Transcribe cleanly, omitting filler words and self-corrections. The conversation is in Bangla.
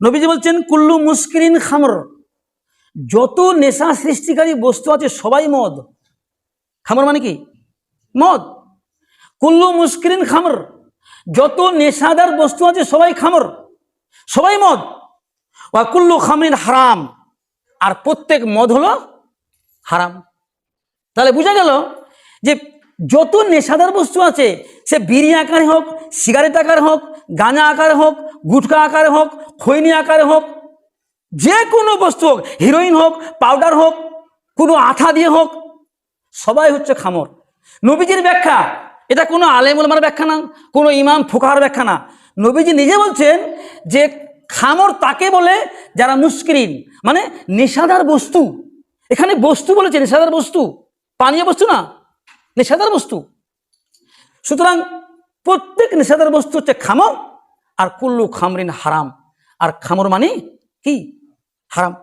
নবীজি বলছেন কুল্লু মুস্কিরিন খামর, যত নেশা সৃষ্টিকারী বস্তু আছে সবাই মদ। খামর মানে কি? মদ। কুল্লু মুস্কিরিন খামর, যত নেশাদার বস্তু আছে সবাই খামর, সবাই মদ। ওয়া কুল্লু খামরিন হারাম, আর প্রত্যেক মদ হলো হারাম। তাহলে বোঝা গেল যে যত নেশাদার বস্তু আছে, সে বিড়ি আকারে হোক, সিগারেট আকারে হোক, গাঁজা আকারে হোক, গুটখা আকারে হোক, খৈনি আকারে হোক, যে কোনো বস্তু হোক, হিরোইন হোক, পাউডার হোক, কোনো আঠা দিয়ে হোক, সবাই হচ্ছে খামর। নবীজির ব্যাখ্যা, এটা কোনো আলেম ওলামার ব্যাখ্যা না, কোনো ইমাম ফুকাহার ব্যাখ্যা না। নবীজি নিজে বলছেন যে খামর তাকে বলে যারা মুস্কিরিন, মানে নেশাদার বস্তু। এখানে বস্তু বলেছে, নেশাদার বস্তু, পানীয় বস্তু না, নেশাদার বস্তু। সুতরাং প্রত্যেক নেশাদার বস্তু হচ্ছে খামর, আর কুল্লু খামরিন হারাম, আর খামর মানে কি? হারাম।